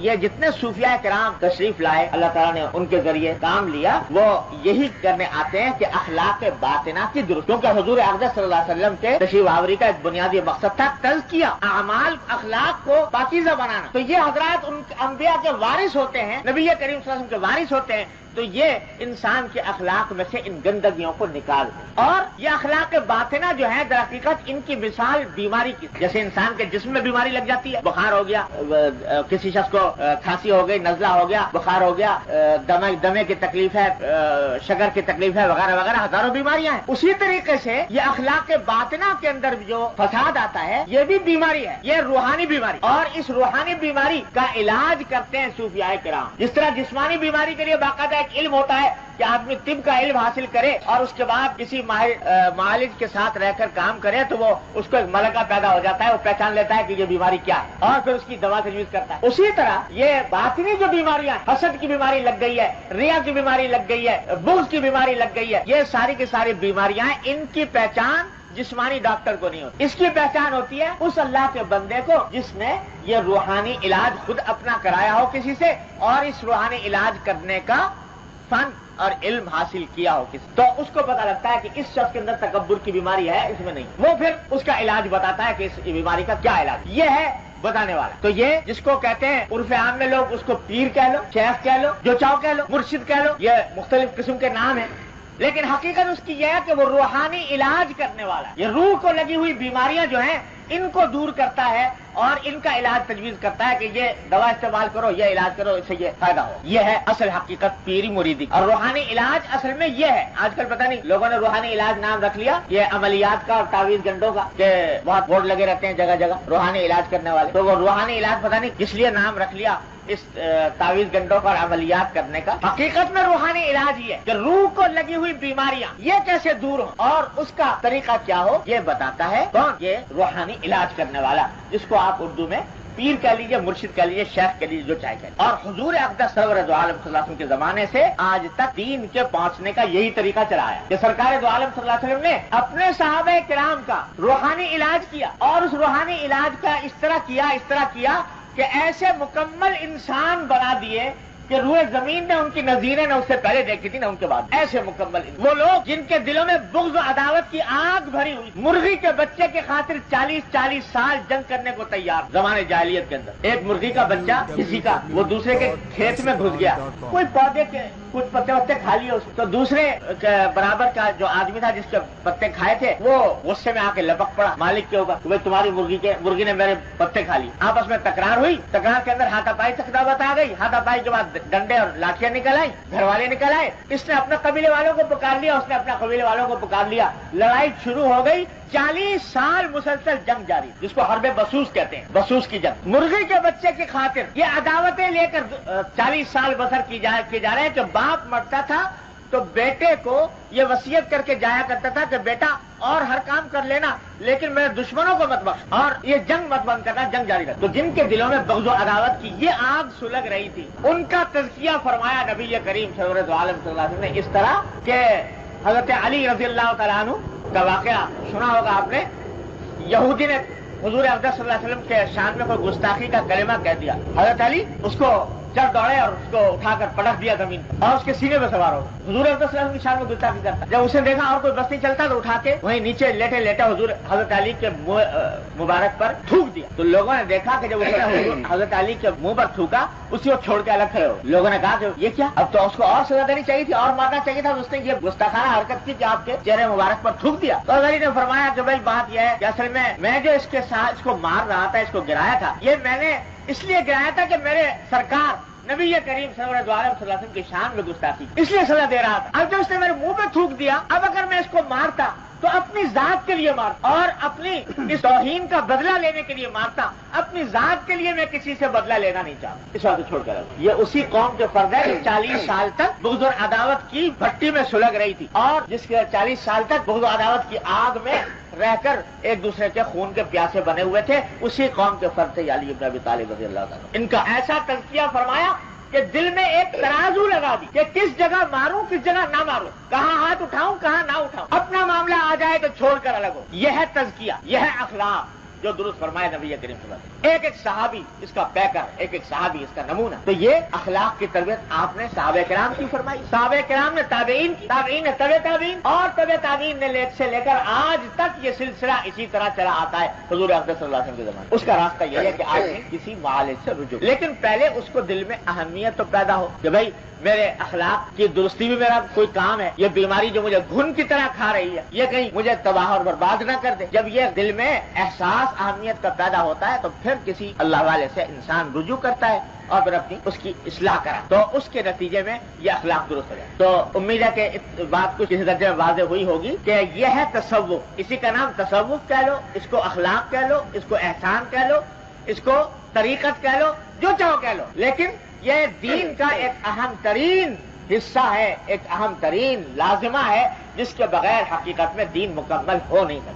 یہ جتنے صوفیاء کرام تشریف لائے اللہ تعالیٰ نے ان کے ذریعے کام لیا، وہ یہی کرنے آتے ہیں کہ اخلاق باطنہ کی درست، کیونکہ حضور اقدس صلی اللہ علیہ وسلم کے تشریف آوری کا ایک بنیادی مقصد تھا تزکیہ، اعمال اخلاق کو پاکیزہ بنانا۔ تو یہ حضرات ان انبیاء کے وارث ہوتے ہیں، نبی کریم صلی اللہ علیہ وسلم کے وارث ہوتے ہیں، تو یہ انسان کے اخلاق میں سے ان گندگیوں کو نکال دیں۔ اور یہ اخلاق باطنہ جو ہے در حقیقت ان کی مثال بیماری کی، جیسے انسان کے جسم میں بیماری لگ جاتی ہے، بخار ہو گیا، کسی شخص کو کھانسی ہو گئی، نزلہ ہو گیا، بخار ہو گیا، دمے کی تکلیف ہے، شگر کی تکلیف ہے، وغیرہ وغیرہ ہزاروں بیماریاں ہیں۔ اسی طریقے سے یہ اخلاق باطنہ کے اندر جو فساد آتا ہے یہ بھی بیماری ہے، یہ روحانی بیماری، اور اس روحانی بیماری کا علاج کرتے ہیں صوفیاء کرام۔ جس طرح جسمانی بیماری کے لیے باقاعدہ ایک علم ہوتا ہے کہ آدمی طب کا علم حاصل کرے اور اس کے بعد کسی معالج کے ساتھ رہ کر کام کرے تو وہ اس کو ایک ملکہ پیدا ہو جاتا ہے، وہ پہچان لیتا ہے کہ یہ بیماری کیا ہے اور پھر اس کی دوا تجویز کرتا ہے۔ اسی طرح یہ باطنی جو بیماریاں، حسد کی بیماری لگ گئی ہے، ریا کی بیماری لگ گئی ہے، بغض کی بیماری لگ گئی ہے، یہ ساری کی ساری بیماریاں ان کی پہچان جسمانی ڈاکٹر کو نہیں ہوتی، اس کی پہچان ہوتی ہے اس اللہ کے بندے کو جس نے یہ روحانی علاج خود اپنا کرایا ہو کسی سے، اور اس روحانی علاج کرنے کا فن اور علم حاصل کیا ہو کسی، تو اس کو پتا لگتا ہے کہ اس شخص کے اندر تکبر کی بیماری ہے، اس میں نہیں، وہ پھر اس کا علاج بتاتا ہے کہ اس بیماری کا کیا علاج، یہ ہے بتانے والا۔ تو یہ جس کو کہتے ہیں عرف عام میں لوگ اس کو پیر کہہ لو، شیخ کہہ لو، جو چاہو کہہ لو، مرشد کہہ لو، یہ مختلف قسم کے نام ہیں، لیکن حقیقت اس کی یہ ہے کہ وہ روحانی علاج کرنے والا ہے۔ یہ روح کو لگی ہوئی بیماریاں جو ہیں ان کو دور کرتا ہے اور ان کا علاج تجویز کرتا ہے کہ یہ دوا استعمال کرو، یہ علاج کرو، اس سے یہ فائدہ ہو۔ یہ ہے اصل حقیقت پیری مریدی، اور روحانی علاج اصل میں یہ ہے۔ آج کل پتہ نہیں لوگوں نے روحانی علاج نام رکھ لیا یہ عملیات کا اور تعویذ گنڈوں کا، کہ بہت بورڈ لگے رہتے ہیں جگہ جگہ روحانی علاج کرنے والے، تو وہ روحانی علاج پتہ نہیں کس لیے نام رکھ لیا اس تعویذ گنڈوں پر عملیات کرنے کا۔ حقیقت میں روحانی علاج یہ ہے کہ روح کو لگی ہوئی بیماریاں یہ کیسے دور ہو اور اس کا طریقہ کیا ہو، یہ بتاتا ہے کون؟ یہ روحانی علاج کرنے والا، جس کو آپ اردو میں پیر کہہ لیجیے، مرشد کہہ لیجیے، شیخ کہہ لیجیے، جو چاہے کہہ لیجیے۔ اور حضور اقدس سرور دو عالم صلی اللہ علیہ وسلم کے زمانے سے آج تک دین کے پہنچنے کا یہی طریقہ چلا ہے کہ سرکار دو عالم صلی اللہ علیہ وسلم نے اپنے صحابہ کرام کا روحانی علاج کیا، اور اس روحانی علاج کا اس طرح کیا کہ ایسے مکمل انسان بنا دیے کہ روئے زمین نے ان کی نظیریں نے اس سے پہلے دیکھی تھی نہ ان کے بعد، ایسے مکمل وہ لوگ جن کے دلوں میں بغض و عداوت کی آگ بھری ہوئی، مرغی کے بچے کے خاطر 40 سال جنگ کرنے کو تیار زمانے جاہلیت کے اندر۔ ایک مرغی کا بچہ کسی کا وہ دوسرے کے کھیت میں گھس گیا، کوئی پودے کے کچھ پتے وتے کھا لیے اس تو دوسرے برابر کا جو آدمی تھا جس کے پتے کھائے تھے وہ غصے میں آ کے لپک پڑا مالک کے اوپر، وہ تمہاری مرغی نے میرے پتے کھا لیے۔ آپس میں تکرار ہوئی، تکرار کے اندر ہاتھاپائی تک دعوت آ گئی، ہاتھاپائی کے بعد ڈنڈے اور لاٹیاں نکل آئی، گھر والے نکل آئے، اس نے اپنے قبیلے والوں کو پکار لیا، اس نے اپنے قبیلے والوں کو پکار لیا، لڑائی شروع ہو گئی۔ 40 سال مسلسل جنگ جاری، جس کو حرب بسوس کہتے ہیں، بسوس کی جنگ۔ مرغی کے بچے کی خاطر یہ عداوتیں لے کر 40 سال بسر کی جا رہے ہیں کہ باپ مرتا تھا تو بیٹے کو یہ وصیت کر کے جایا کرتا تھا کہ بیٹا اور ہر کام کر لینا لیکن میرے دشمنوں کو مت بخش اور یہ جنگ مت بند کرنا، جنگ جاری رکھ۔ تو جن کے دلوں میں بغض و عداوت کی یہ آگ سلگ رہی تھی ان کا تزکیہ فرمایا نبی کریم سرور دو عالم صلی اللہ علیہ وسلم نے اس طرح کہ حضرت علی رضی اللہ تعالیٰ عنہ کا واقعہ سنا ہوگا آپ نے، یہودی نے حضور اقدس صلی اللہ علیہ وسلم کے شان میں کوئی گستاخی کا کلمہ کہہ دیا، حضرت علی اس کو چڑھ دوڑے اور اس کو اٹھا کر پٹک دیا زمین پر اور اس کے سینے پہ سوار ہو۔ حضور اقدس صلی اللہ علیہ وسلم کی شان میں گستاخی کرتا، جب اسے دیکھا اور کوئی بس نہیں چلتا تو اٹھا کے وہیں نیچے لیٹے لیٹے حضور حضرت علی کے مبارک پر تھوک دیا۔ تو لوگوں نے دیکھا کہ جب اس نے حضور حضرت علی کے منہ پر تھوکا اسی کو چھوڑ کے الگ کھڑے ہو۔ لوگوں نے کہا کہ یہ کیا، اب تو اس کو اور سزا دینی چاہیے تھی اور مارنا چاہیے تھا، اس نے یہ گستاخانہ حرکت کی کہ آپ کے چہرے مبارک پر تھوک دیا۔ تو علی نے فرمایا کہ بھائی بات یہ ہے کہ اصل میں جو اس کے ساتھ اس کو مار رہا تھا، اس کو گرایا تھا، یہ میں نے اس لیے گرایا تھا کہ میرے سرکار نبی کریم صلی اللہ علیہ وسلم کی شان میں گستاخی اس لیے سزا دے رہا تھا۔ اب جب اس نے میرے منہ پہ تھوک دیا، اب اگر میں اس کو مارتا تو اپنی ذات کے لیے مارتا اور اپنی اس توہین کا بدلہ لینے کے لیے مارتا، اپنی ذات کے لیے میں کسی سے بدلہ لینا نہیں چاہتا، اس بات کو چھوڑ کر۔ یہ اسی قوم کے فرد ہے جو 40 سال تک بغض و عداوت کی بھٹی میں سلگ رہی تھی اور جس کے 40 سال تک بغض و عداوت کی آگ میں رہ کر ایک دوسرے کے خون کے پیاسے بنے ہوئے تھے، اسی قوم کے فرد تھے علی بن ابی طالب رضی اللہ تعالیٰ۔ ان کا ایسا تزکیہ فرمایا کہ دل میں ایک ترازو لگا دی کہ کس جگہ ماروں کس جگہ نہ ماروں، کہاں ہاتھ اٹھاؤں کہاں نہ اٹھاؤں، اپنا معاملہ آ جائے تو چھوڑ کر الگ ہو۔ یہ ہے تزکیہ، یہ ہے اخلاق، جو درست فرمائے نبی کریم صلی اللہ علیہ وسلم. ایک ایک صحابی اس کا پیکر، ایک ایک صحابی اس کا نمونہ. تو یہ اخلاق کی تربیت آپ نے صحابہ کرام کی فرمائی. صحابہ کرام نے تابعین کی، تابعین نے طبع تابعین، اور طبع تابعین نے سے لے کر آج تک یہ سلسلہ اسی طرح چلا آتا ہے حضور اقدس صلی اللہ علیہ وسلم کے زمانے. اس کا راستہ یہ ہے کہ آدمی کسی معالج سے رجوع، لیکن پہلے اس کو دل میں اہمیت تو پیدا ہو کہ بھائی میرے اخلاق کی درستی بھی میرا کوئی کام ہے. یہ بیماری جو مجھے گھن کی طرح کھا رہی ہے یہ کہیں مجھے تباہ اور برباد نہ کر دے. جب یہ دل میں احساس اہمیت کا پیدا ہوتا ہے تو پھر کسی اللہ والے سے انسان رجوع کرتا ہے اور پھر اپنی اس کی اصلاح کرا، تو اس کے نتیجے میں یہ اخلاق درست ہو جائے. تو امید ہے کہ اس بات کچھ اس درجے میں واضح ہوئی ہوگی کہ یہ ہے تصوف. اسی کا نام تصوف کہہ لو، اس کو اخلاق کہہ لو، اس کو احسان کہہ لو، اس کو طریقت کہہ لو، جو چاہو کہہ لو، لیکن یہ دین کا ایک اہم ترین حصہ ہے، ایک اہم ترین لازمہ ہے جس کے بغیر حقیقت میں دین مکمل ہو نہیں سکتا.